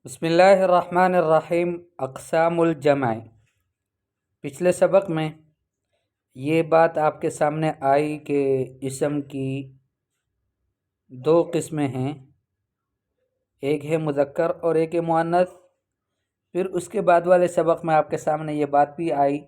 بسم اللہ الرحمن الرحیم۔ اقسام الجمع۔ پچھلے سبق میں یہ بات آپ کے سامنے آئی کہ اسم کی دو قسمیں ہیں، ایک ہے مذکر اور ایک ہے مؤنث۔ پھر اس کے بعد والے سبق میں آپ کے سامنے یہ بات بھی آئی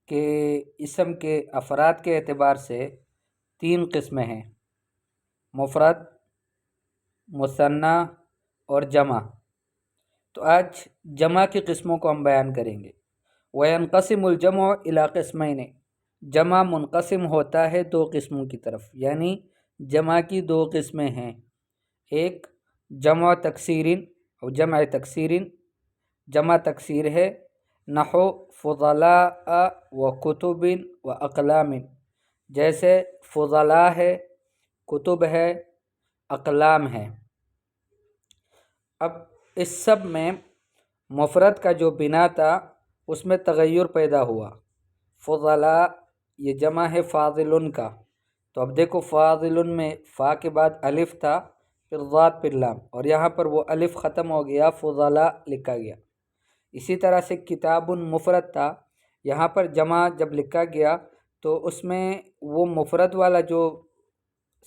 کہ اسم کے افراد کے اعتبار سے تین قسمیں ہیں، مفرد، مثنی اور جمع۔ تو آج جمع کی قسموں کو ہم بیان کریں گے۔ وَيَنْقَسِمُ الْجَمْعُ إِلَىٰ قِسْمَيْنِ۔ جمع منقسم ہوتا ہے دو قسموں کی طرف، یعنی جمع کی دو قسمیں ہیں، ایک جمع تکسیرین اور جمع تکسیرین۔ جمع تکسیر ہے نحو فضلاء و کتب و اقلام، جیسے فضلاء ہے، کتب ہے، اقلام ہے۔ اب اس سب میں مفرد کا جو بنا تھا اس میں تغیر پیدا ہوا۔ فضلاء یہ جمع ہے فاضل کا، تو اب دیکھو فاضل میں فا کے بعد الف تھا، پھر ضاد پھر لام، اور یہاں پر وہ الف ختم ہو گیا، فضلاء لکھا گیا۔ اسی طرح سے کتاب مفرد تھا، یہاں پر جمع جب لکھا گیا تو اس میں وہ مفرد والا جو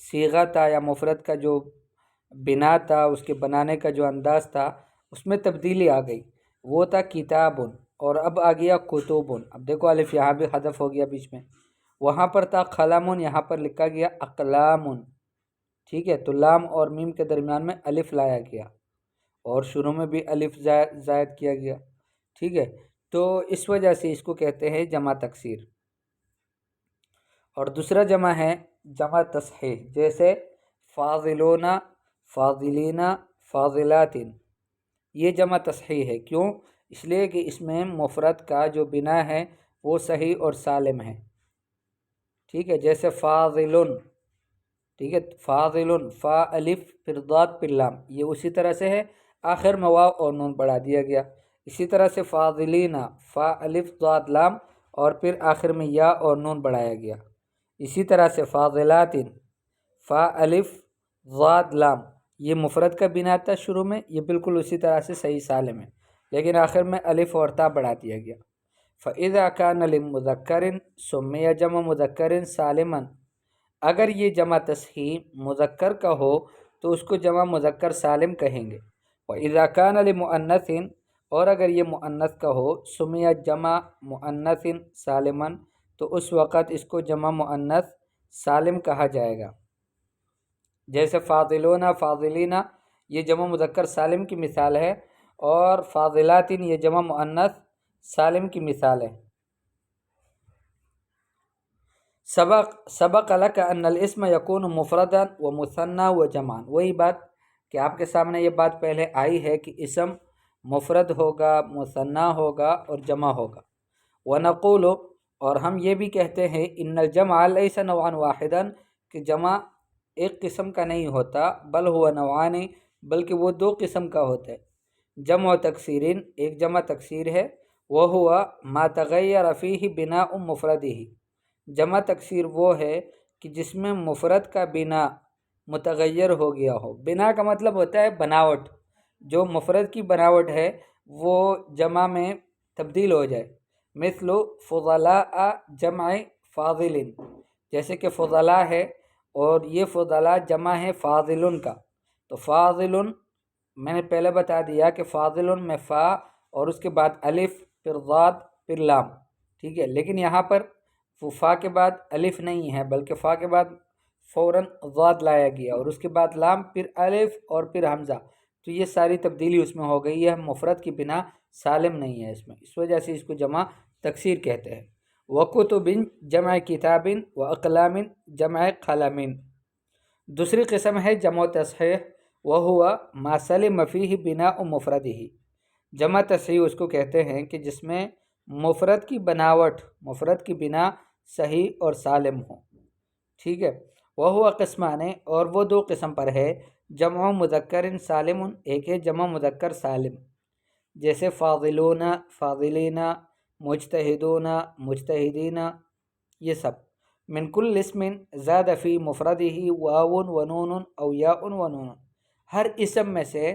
صیغہ تھا یا مفرد کا جو بنا تھا، اس کے بنانے کا جو انداز تھا، اس میں تبدیلی آ گئی، وہ تھا کتاب، اور اب آ گیا کتب۔ اب دیکھو الف یہاں بھی حذف ہو گیا بیچ میں، وہاں پر تھا قلم، یہاں پر لکھا گیا اقلام۔ ٹھیک ہے، تو لام اور میم کے درمیان میں الف لایا گیا، اور شروع میں بھی الف زائد کیا گیا۔ ٹھیک ہے، تو اس وجہ سے اس کو کہتے ہیں جمع تکسیر۔ اور دوسرا جمع ہے جمع تصحیح، جیسے فاضلون، فاضلین، فاضلات۔ یہ جمع تصحیح ہے، کیوں؟ اس لیے کہ اس میں مفرد کا جو بنا ہے وہ صحیح اور سالم ہے۔ ٹھیک ہے، جیسے فاضلن، ٹھیک ہے، فاضلن، فا الف پھر ضاد پھر لام، یہ اسی طرح سے ہے، آخر میں واو اور نون بڑھا دیا گیا۔ اسی طرح سے فاضلین، فا الف ضاد لام، اور پھر آخر میں یا اور نون بڑھایا گیا۔ اسی طرح سے فاضلات، فا الف ضاد لام، یہ مفرد کا بنا تھا شروع میں، یہ بالکل اسی طرح سے صحیح سالم ہے، لیکن آخر میں الف اور تا بڑھا دیا گیا۔ فَإِذَا كَانَ لِلْمُذَكَّرٍ سُمِّيَ جَمْعُ مُذَكَّرٍ سالما۔ اگر یہ جمع تصحیح مذکر کا ہو تو اس کو جمع مذکر سالم کہیں گے۔ وَإِذَا كَانَ لِمُؤَنَّثٍ، اور اگر یہ مؤنث کا ہو، سُمِّيَ جمع مؤنث سالما، تو اس وقت اس کو جمع مؤنث سالم کہا جائے گا۔ جیسے فاضلون، فاضلین، یہ جمع مذکر سالم کی مثال ہے، اور فاضلات یہ جمع مؤنث سالم کی مثال ہے۔ سبق لک ان الاسم یکون مفردا و مثنی و جمعا۔ وہی بات کہ آپ کے سامنے یہ بات پہلے آئی ہے کہ اسم مفرد ہوگا، مثنی ہوگا اور جمع ہوگا۔ ونقول، اور ہم یہ بھی کہتے ہیں، ان الجمع لیس نوعا واحدا، کہ جمع ایک قسم کا نہیں ہوتا، بل ہوا نوعان، بلکہ وہ دو قسم کا ہوتا ہے۔ جمع تکسیرین، ایک جمع تکسیر ہے، وہ ہوا ما تغیر فیہ بناء مفردہ۔ جمع تکسیر وہ ہے کہ جس میں مفرد کا بنا متغیر ہو گیا ہو۔ بنا کا مطلب ہوتا ہے بناوٹ، جو مفرد کی بناوٹ ہے وہ جمع میں تبدیل ہو جائے۔ مثل فضلاء جمع فاضل، جیسے کہ فضلاء ہے اور یہ فضلاء جمع ہے فاضل کا، تو فاضل میں نے پہلے بتا دیا کہ فاضل میں فا اور اس کے بعد الف پھر ضاد پھر لام، ٹھیک ہے، لیکن یہاں پر فا کے بعد الف نہیں ہے، بلکہ فا کے بعد فوراً ضاد لایا گیا، اور اس کے بعد لام پھر الف اور پھر حمزہ، تو یہ ساری تبدیلی اس میں ہو گئی ہے، مفرد کی بنا سالم نہیں ہے اس میں، اس وجہ سے اس کو جمع تکسیر کہتے ہیں۔ وَكُتُبٍ جمع کتاب و اقلام جمع قلم۔ دوسری قسم ہے جمع تصحیح، وہوا ما سلم فیہ بناء مفردہ۔ جمع تصحیح اس کو کہتے ہیں کہ جس میں مفرد کی بناوٹ، مفرد کی بنا صحیح اور سالم ہو۔ ٹھیک ہے، وہوا قسمان، اور وہ دو قسم پر ہے، جمع مذکر سالم، ایک ہے جمع مذکر سالم، جیسے فاضلون، فاضلین، مجتہدون، مجتہدین، یہ سب۔ من کل اسم زاد فی مفردہ واو و نون او یاء و نون، ہر اسم میں سے